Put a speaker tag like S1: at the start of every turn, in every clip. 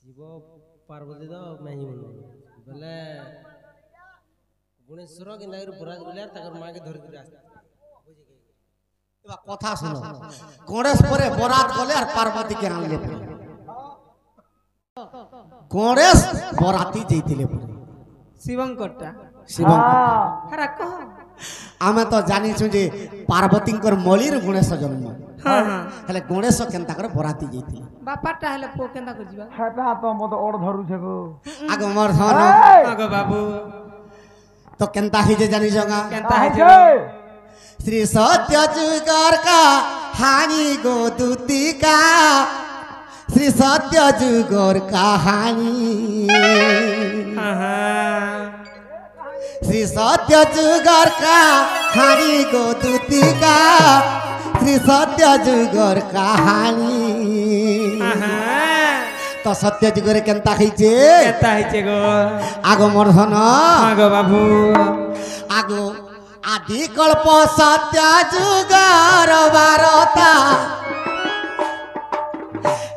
S1: शिव पार्वती तो मैं ही बोलूँ बोले गुणेश्वर के नागर बुराज बोले तकर मां के धर के
S2: কথা শুনো গণেশ পরে বরাত গলে আর পার্বতী কে আনলে পরে গণেশ বরাতি যাইতিলে পরে
S3: শিবঙ্করটা
S2: শিবঙ্কর
S3: হারা কহ
S2: আমি তো জানিছু যে পার্বতীঙ্কর মলির গণেশ জন্ম
S3: হ্যাঁ হ্যাঁ
S2: হেলে গণেশ কেনতা করে বরাতি যাইতিলে
S3: বাপাটা হেলে পো কেনতা কইবা
S4: সেটা তো মত ওড় ধরুছে গো
S2: আগে মোর ধন
S3: আগো বাবু
S2: তো কেনতা হি যে জানি জগা
S3: কেনতা হইছে
S2: श्री सत्य जुगर का हानि गो दूतिका श्री सत्य जुगर कहानी श्री सत्य जुगर का हानि गो दूतिका श्री सत्य जुगर कहानी तो सत्य जुगर केनता खइचे
S3: केनता हइছে गो
S2: आगो मोर धन
S3: আগো বাবু
S2: आगो आदि कल्प सत्य जुगर बारता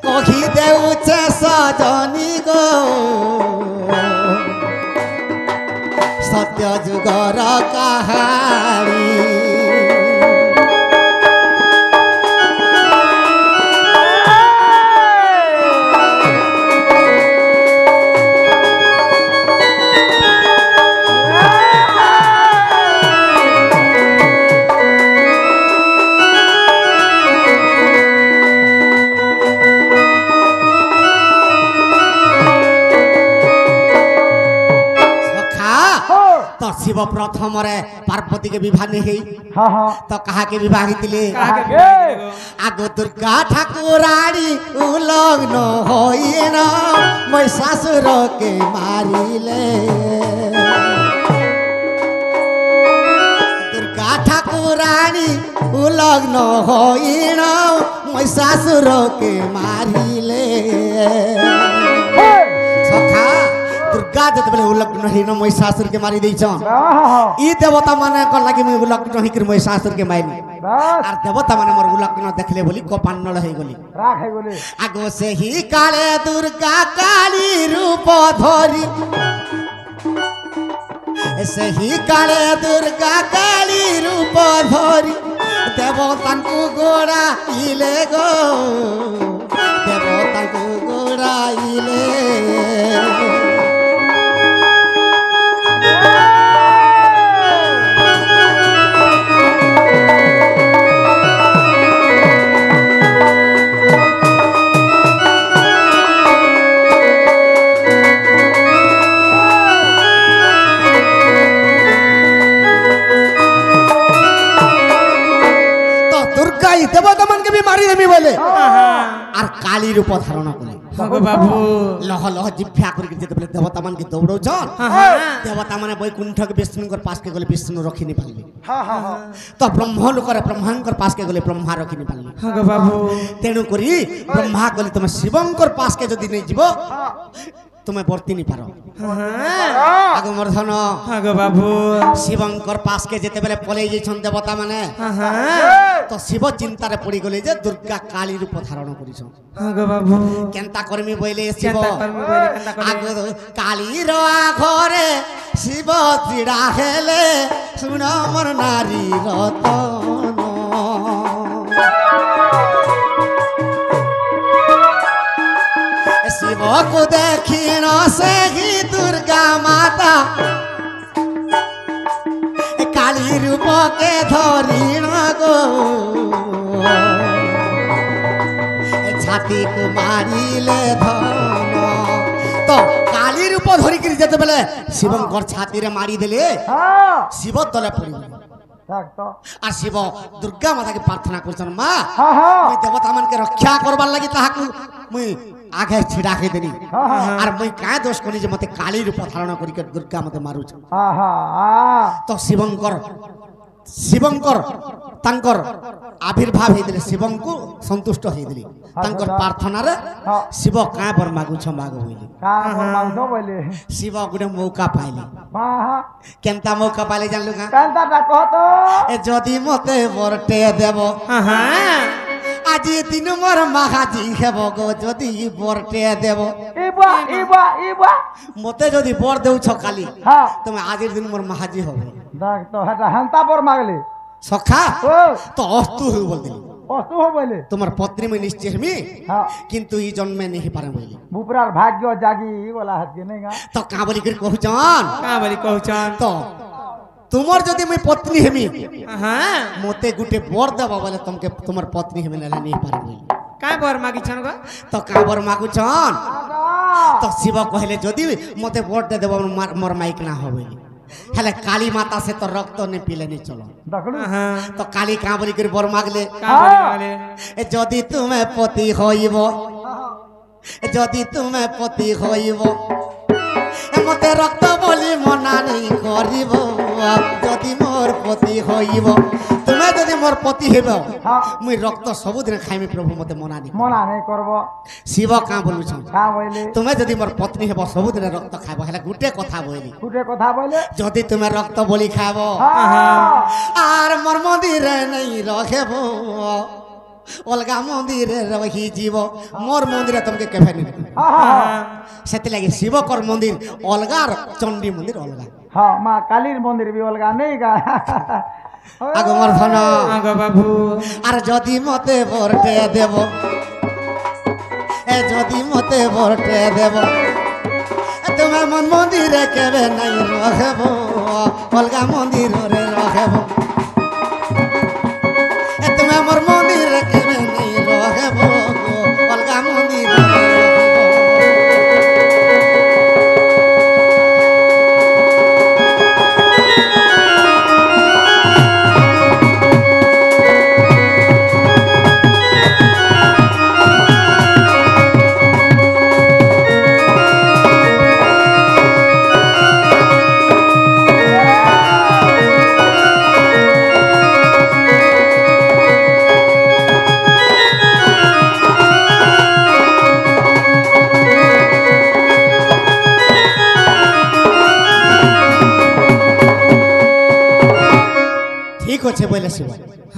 S2: कही देउछे सजनी गो सत्य जुगर कहानी शिव प्रथम रे पार्वती के विवाह नहीं है तो कहा के विवाह हितिले आगो दुर्गा ठाकुरानी उलग्न होइए न महिषासुर के मारिले दुर्गा ठाकुरानी उलग्न होइए न महिषासुर के मारिले सखा दुर्गा जत बेले उलग्न हिन महिषासुर के मारी देइछन ई देवता माने को लागि मैं उलग्न हिकर महिषासुर के मारी आर देवता माने मोर उलग्न देखले बोली कोपान्नल होई गली
S4: राख है बोले
S2: आगो से ही काले दुर्गा काली रूप धरी ऐसे ही काले दुर्गा काली रूप धरी देवता को गोड़ा इले गो देवता को गोड़ा इले देवता मन के भी मारी देमी बोले और काली रूप धारण करे
S3: बाबू
S2: लह लह जिभ्या करके जेते बोले देवता मन के दौड़ो जन देवता माने वैकुंठ के विष्णु कर पास के गले विष्णु रखी नहीं पाले तो ब्रह्म लोक रे ब्रह्मांकर पास के गले ब्रह्मा रखी नहीं पाले
S3: हां बाबू
S2: तेनु करी ब्रह्मा गले तुम शिवंकर पास के जदी नहीं जीवो तुम्हें बर्ती नहीं पारो आगो मोर धन
S3: आगो बाबू
S2: शिवंकर पास के जेते बेले पले जइछन देवता माने तो शिव चिंता रे पड़ी गले जे दुर्गा काली रूप धारण करिछन
S3: आगो बाबू
S2: केनता करमी बोले शिव
S3: केनता करमी बोले केनता करे
S2: आगो काली रो घरे शिव चिड़ा हेले सुन मोर नारी रतन शिव को देखिन से ही दुर्गा माता काली रूप के धरिण गो छाती को मारिले धन तो काली रूप धरिक जेते बेले शिवंकर छाती रे मारी देले शिव तले पड़ी आ शिव दुर्गा माता के प्रार्थना करछन मां मैं देवता मन के रक्षा करबार लागि ताहाकू मैं आगे छिड़ा के देनी और मैं का दोष कोनी जे मते काली रूप धारण करी के दुर्गा मते मारू छ तो शिवंकर शिवंकर तांकर आविर्भाव हे दिले शिवं को संतुष्ट हे दिले तांकर प्रार्थना रे शिव का बर मागु छ मागो होइले
S4: का बर मागो बोले
S2: शिव गुडे मौका पाइले केनता मौका पाइले जानलु का
S4: केनता ता कह तो
S2: ए जदी मते बरटे देबो আজি দিন মোর মাহাজি হেব গো যদি বরটে দেব
S4: ইবা ইবা ইবা
S2: মতে যদি বর দেউছ কালি
S4: হ্যাঁ
S2: তুমি আজির দিন মোর মাহাজি হব
S4: দেখ তো হেটা হেন্তা পর মাগলি
S2: সখা
S4: ও
S2: তো অস্তু হই বল দিলি
S4: অস্তু হবলে
S2: তোমার পত্নী মই নিশ্চয় হেমি
S4: হ্যাঁ
S2: কিন্তু এই জন্মে নেহি পারে বলি
S4: বুপরার ভাগ্য জাগি বলা হাতকে নেই গা
S2: তো কা বলি করে কহুছন
S3: কা বলি কହୁଛন
S2: তো তোমার যদি মই পত্নী হেমি
S3: হ্যাঁ
S2: মতে গুটে বর দেব বলে তোমাকে তোমার পত্নী হেমি না নেহি পারে বলি
S3: কা বর মাগিছন গো
S2: তো কাবর মাগুছন তো শিব কহিলে যদি মতে বর দে দেব মোর মাইক না হবে হেলে কালী মাতা সে তো রক্ত নে পিলে নি চলো
S4: দেখলু
S3: হ্যাঁ
S2: তো কালী কা বলি করে বর মাগলে
S3: কা বলি মাগলে
S2: এ যদি তুমি পতি হইব যদি তুমি পতি হইব মতে রক্ত বলি মনা নেই করিব যদি মোর পতি হইব তুমি যদি মোর পতি হইব
S4: হ্যাঁ
S2: মুই রক্ত ସବୁদিন খাইমি প্রভু মতে মনা নেই
S4: মনা নেই করব
S2: শিব কা বলুছ
S4: কা বইলে
S2: তুমি যদি মোর পত্নী হব ସବୁদিন রক্ত খাইব হেলে গুটে কথা বইলি
S4: কুটে কথা বইলে
S2: যদি তুমি রক্ত বলি খাইব
S4: হ্যাঁ
S2: আর মোর মন্দিরে নেই রহেব অলগা মন্দিরে রহি জীব মোর মন্দিরে তোমাকে কেফে নি
S4: হ্যাঁ
S2: সেতিলাগি শিবকর মন্দির অলগা আর চণ্ডী মন্দির অলগা
S4: হ্যাঁ মা কালীর মন্দির বি অলগা নেই গা
S2: আগে মোর ধন
S3: আগো বাবু
S2: আর যদি মতে বরটে দেব এ যদি মতে বরটে দেব তোমার মন মন্দিরে কেবে নাই রহেব অলগা মন্দিরে রহেব তুমি আমার মন্দিরে কেবে নাই রহেব অলগা মন্দিরে ঠিক আছে বলে শিব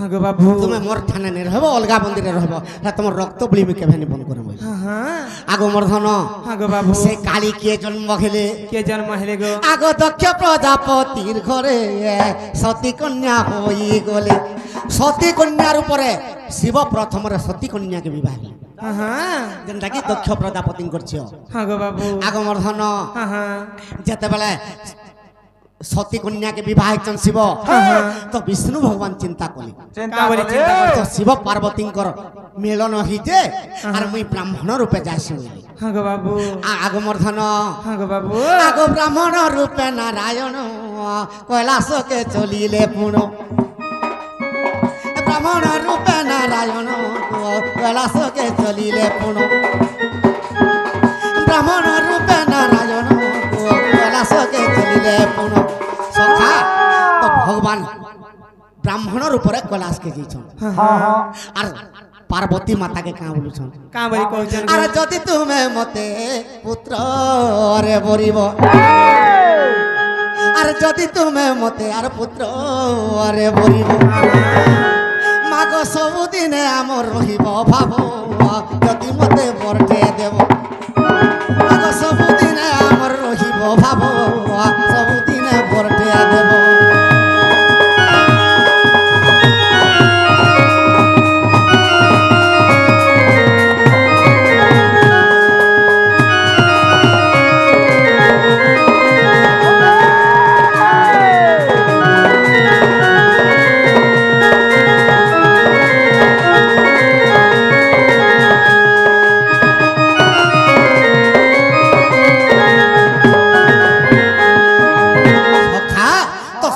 S3: আগো বাবু
S2: তুমি মোর ঠানে নে রহব অলগা মন্দিরে রহব না তোমার রক্ত বলি আমি কেবে বন্ধ করে বলি
S3: হ্যাঁ
S2: আগো মোর ধন
S3: আগো বাবু
S2: সে কালী কে জন্ম খেলে
S3: কে জন্ম হেলে গো
S2: আগো দক্ষ প্রজাপতির ঘরে সতী কন্যা হই গলে সতী কন্যার উপরে শিব প্রথমরে সতী কন্যাকে বিবাহ
S3: হ্যাঁ
S2: যেটা কি দক্ষ প্রজাপতি করছে
S3: আগো বাবু
S2: আগো মোর ধন
S3: হ্যাঁ
S2: যেতেবেলে সতী কন্যাকে বিবাহ করছেন শিব তো বিষ্ণু ভগবান চিন্তা কলি
S3: কা বলি চিন্তা কর
S2: তো শিব পার্বতীঙ্কর মিলন হইতে আর মুই ব্রাহ্মণ রূপে যাইছি বলি
S3: আগো বাবু
S2: আগ মোর ধন
S3: আগো বাবু
S2: আগ ব্রাহ্মণ রূপে নারায়ণ কৈলাসকে চলিলে পুণ ব্রাহ্মণ রূপে নারায়ণ কৈলাসকে চলিলে পুণ ব্রাহ্মণ রূপে নারায়ণ কৈলাসকে চলিলে পুণ সখা তো ভগবান ব্রাহ্মণ রূপরে কৈলাসকে যাইছন
S4: হ্যাঁ হ্যাঁ
S2: আর পার্বতী মাতাকে কাঁ বলুছন
S3: কা বলি কହୁছন
S2: আর যদি তুমি মতে পুত্র রে বরিব আর যদি তুমি মতে আর পুত্র রে বরিব মাগ ସବୁদিনে আমার রহিব ভাব যদি মতে বরটে দেব মাগ ସବୁদিনে আমার রহিব ভাব ସବୁদিনে বরটে দেব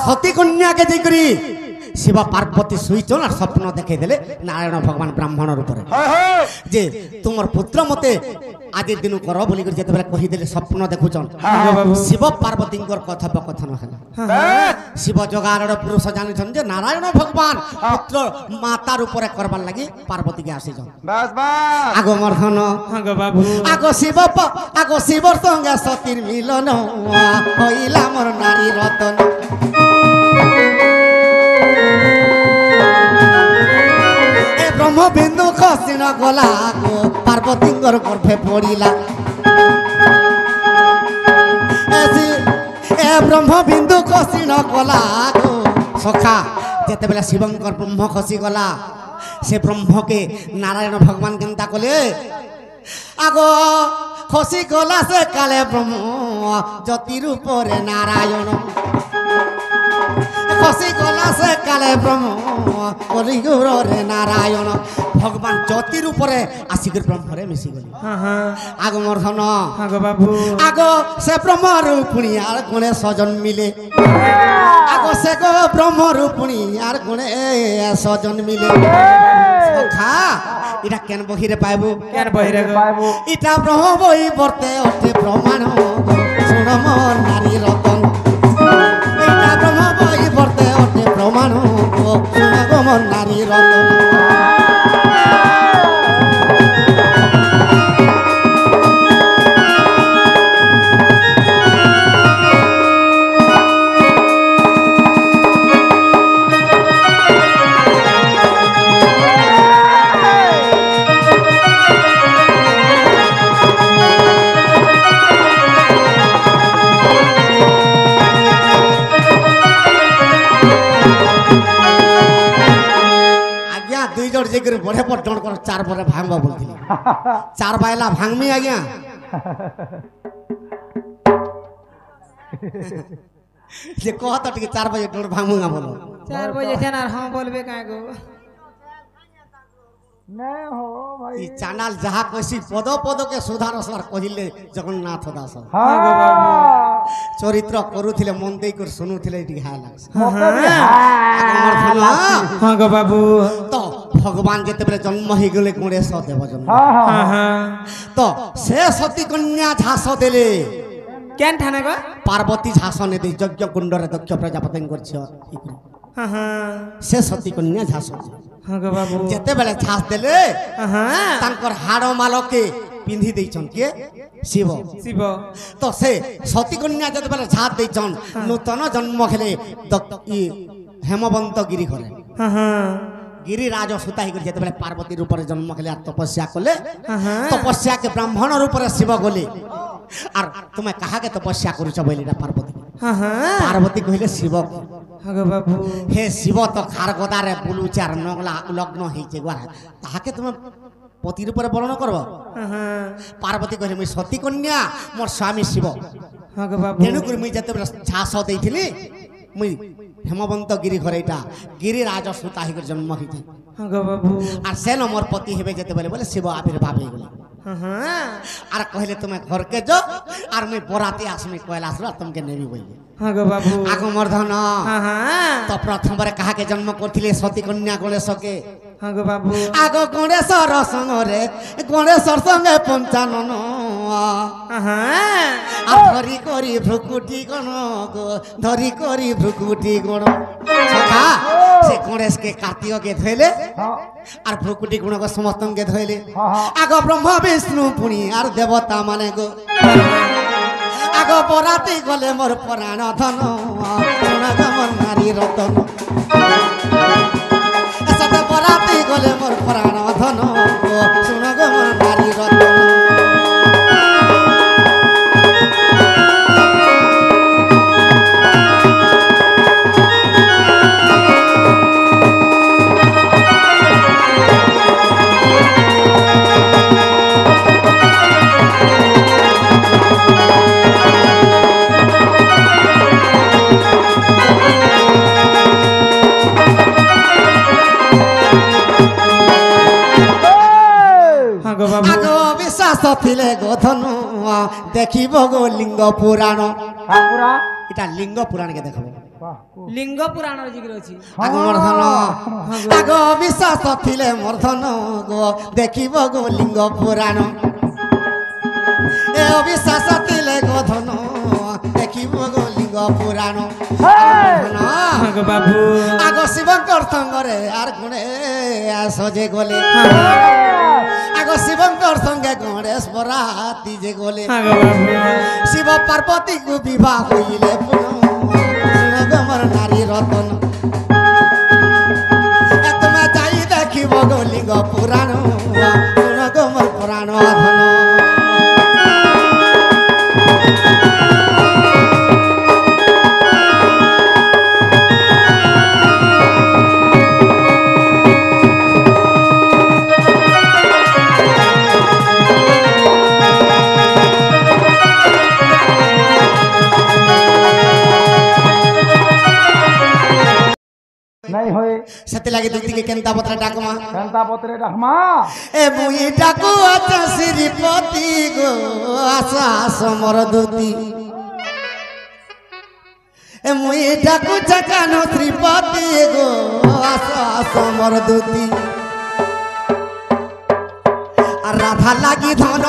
S2: সতী কন্যাকে যাই করি শিব পার্বতী শুইছন আর স্বপ্ন দেখে দেলে নারায়ণ ভগবান ব্রাহ্মণের উপরে যে তোমার পুত্র মতে আজির দিন কর বলি করে যেতে কহিদেলে স্বপ্ন দেখুছন শিব পার্বতীঙ্কর কথোপকথন হল শিব জগাড় পুরুষ জানিছন যে নারায়ণ ভগবান পুত্র মাতার উপরে করবার লাগি পার্বতীকে আসিছন আগ মর্ধন
S3: আগো বাবু
S2: আগ শিবর সঙ্গে সতীর মিলন হইলা মোর নারী রতন ব্রহ্মবিন্দু খসিন গলা গো পার্বতীঙ্কর গর্ভে পড়িলা এ ব্রহ্মবিন্দু খসিন গলা গো সখা যেতবেলে শিবঙ্কর ব্রহ্ম খসি গলা সে ব্রহ্মকে নারায়ণ ভগবান কেন্তা কলে আগো খসি গলা সে কালে ব্রহ্ম জ্যোতির উপরে নারায়ণ খসি গলা সে কালে ব্রহ্ম কলিগুরে নারায়ণ ভগবান জ্যোতির উপরে আসিকি ব্রহ্মরে মিশি গলি আগ মোর ধন
S3: বাবু
S2: আগ সে ব্রহ্ম রূপিণী আর গুণে সজন মিলে আগ সে গো ব্রহ্ম রূপিণী আর গুণে সজন মিলে সখা এটা কেন বহিরে পাইবু
S3: কেন বহিরে গো
S4: পাইবো
S2: এটা ব্রহ্ম বই বর্তে ওঠে প্রমাণ শুণ মোর নারী রতন এটা ব্রহ্ম বই বর্তে ওঠে প্রমাণ শুণ গো মোর নারী রতন দুই জন যে করে বড়ে পর জণ কর চার পরে ভাঙবা বলছিলি চার বাইলা ভাঙমি আজ্ঞা যে কত টিকে 4 বাজে জোর ভাঙুঙ্গা বলো
S3: 4 बजे छन আর हम बोलबे का गो
S4: नहीं हो भाई
S2: এই চ্যানেল যাহা কইছি পদ পদকে সুধার সর কহিলে জগন্নাথ দাস
S4: हाँ
S2: চরিত্র করুଥିଲେ মন দেই করে শুনুଥିଲେ এটি হা লাগছে
S4: मतलब
S2: আমার ভালো
S3: हां गो बाबू
S2: তো ভগবান যেতেবেলে জন্ম হই গলে গণেশ দেব জন্ম
S4: हाँ हाँ
S3: हां हां
S2: তো সে সতী কন্যা ঝাস দেলে
S3: কেন ঠানে গো
S2: পার্বতী ঝাস নে দেই যজ্ঞ কুণ্ডরে দক্ষ প্রজাপতি করছে
S3: हां हां
S2: সে সতী কন্যা ঝাস
S3: हां गो बाबू
S2: যেতেবেলে ঝাস দেলে
S3: हां
S2: তাঙ্কর হাড় মালকে পিন্ধি দেইছন কে শিব
S3: শিব
S2: তো সে সতী কন্যা যেতেবেলে ঝাস দেইছন নূতন জন্ম খেলে হেমবন্ত গিরি ঘরে
S3: हां हां
S2: গিরিরাজ সুতাই করে যেতেবেলে পার্বতীর উপরে জন্ম খেলে আর তপস্যা করলে
S3: हां
S2: তপস্যা কে ব্রাহ্মণর উপরে শিব গলে আর তুমি কাহাকে তপস্যা করছ বলি না পার্বতী
S3: हां हां
S2: পার্বতী কহিলে শিব
S3: हां गो बाबू
S2: হে শিব তো খার গদারে বুলুচার নগলা লগ্ন হইছে গোরা তাহাকে তুমি পতির উপরে বর্ণন করব
S3: हां हां
S2: পার্বতী কহিলে মুই সতী কন্যা মোর স্বামী শিব
S3: हां गो बाबू
S2: তেণু করে মুই যেতে ঝাস দেইছিলি মুই হেমবন্ত গিরি ঘরে এটা গিরিরাজ সুতাহি করে জন্ম হইছে
S3: हां गो बाबू
S2: আর সেন মোর পতি হেবে যেতে বলে শিব আবির্ভাব হয়ে গেল
S3: हां हां
S2: আর কহিলে তুমি ঘরকে যাও আর মুই বরাতে আসমি কয়লা আসলো আর তোমাকে নেবি বইবে
S3: हां गो बाबू
S2: আগ মর্ধন
S3: हां हां
S2: তো প্রথমবারে কাহাকে জন্ম করছিলে সতী কন্যা গণেশকে
S3: हां गो बाबू
S2: আগ গণেশর সঙ্গরে গণেশর সঙ্গে পঞ্চানন
S3: हां हां
S2: আর ধরি করি ভ্রুকুটি গণ গো ধরি করি ভ্রুকুটি গণ সখা সে গণেশকে কার্তিককে ধইলে
S4: हाँ
S2: আর ভ্রুকুটি গুণ সমস্তকে ধইলে
S4: हाँ हाँ
S2: আগ ব্রহ্মা বিষ্ণু পুনি আর দেবতা মানে গো আগ বরাতে গলে মোর প্রাণ ধন শোনাগ মোর নারী রতন সাথে বরাতে গলে মোর প্রাণ ধন শোনাগ মোর নারী রতন
S3: हां गो बाबू
S2: আগ বিশ্বাস থিলে গোধনু দেখিব গো লিঙ্গ পুরাণ
S4: हाँ पूरा
S2: এটা লিঙ্গ পুরাণকে দেখাবো
S4: वाह
S3: লিঙ্গ পুরাণ জিকির আছে
S2: আগ মর্ধন আগ বিশ্বাস থিলে মর্ধন গো দেখিব গো লিঙ্গ পুরাণ এ অবিশ্বাস থিলে গোধন দেখিব গো লিঙ্গ পুরাণ
S3: हां गो बाबू
S2: আগ শিবঙ্কর সঙ্গরে আর গুণে সজে গলে আগ শিবঙ্কর সঙ্গে গণেশ বরাতি যে গলে
S3: हां गो बाबू
S2: শিব পার্বতী কু বিবাহ হইলে শুনগ মোর নারী রতন তুমি যাই দেখিব গলিঙ্গ পুরাণ শুন গো মোর পুরাণ ধন
S4: नहीं होए
S2: সেতে লাগে দুই দিকে কেনতা পত্র ডাকমা
S4: घंटा पत्रे रखमा
S2: এ মুই ডাকু আচ্ছা শ্রীপতি গো আশা সমর দুতি এ মুই ডাকু চাকানো শ্রীপতি গো আশা সমর দুতি আর রাধা লাগি ধন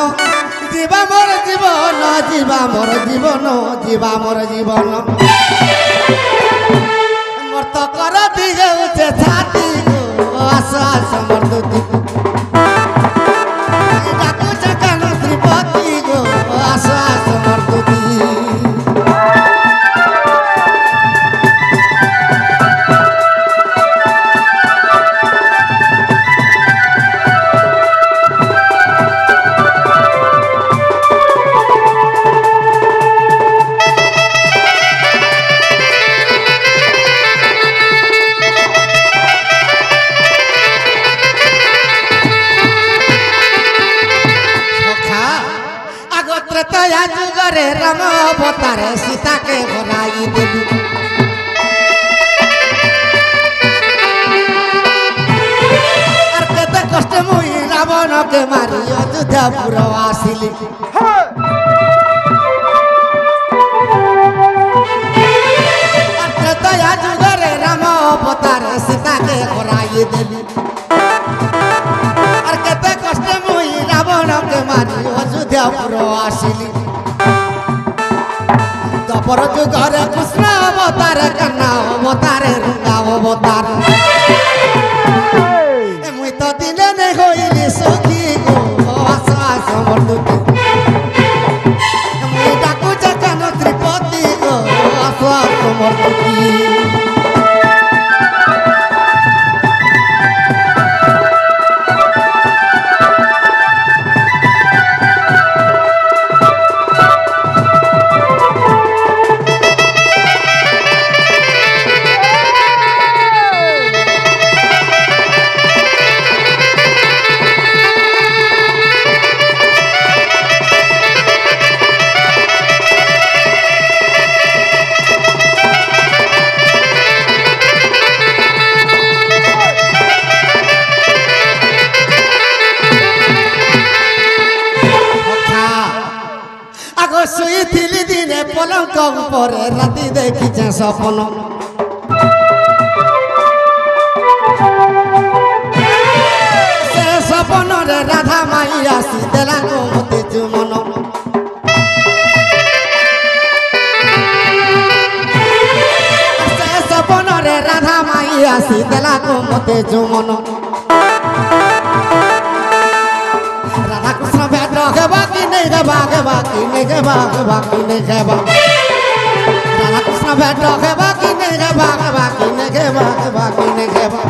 S2: জীবা মোর জীবন জীবা মোর জীবন জীবা মোর জীবন মর্ত কর দিগে উঠে ছাতি গো আশা সমর দুতি ডাকু চাকানো শ্রীপতি গো আশা সমর দুতি যুগরে রাম অবতারে সীতাকে হরাই দেবী আর কেতে কষ্টে মুই রাবণকে মারি অযোধ্যাপুর আসিলি আর ত্রেতয়া যুগরে রাম অবতারে সীতাকে হরাই দেবী আর কেতে কষ্টে মুই রাবণকে মারি অযোধ্যাপুর আসিলি তপর যুগরে কৃষ্ণ অবতার কান্না অবতার রঙ্গা অবতার মুই তো দিনে নে হইলি সখী গো আশা সমর দুতি মুই ডাকু চাকানো ত্রিপতি গো আশা সমর দুতি শুইଥିଲି দিনে পলঙ্ক উপরে রাতি দেখিছে স্বপ্ন সে স্বপ্নরে রাধা মাই আসি দেলা মতে চুমন সে স্বপ্নরে রাধা মাই আসি দেলা মতে চুমন রাধা কৃষ্ণ ভেট হেবা কি নেই হেবা হেবা কি নেই হেবা হেবা কি নেই হেবা রাধা কৃষ্ণ ভেট হেবা কি নেই হেবা হেবা কি নেই হেবা হেবা কি নেই হেবা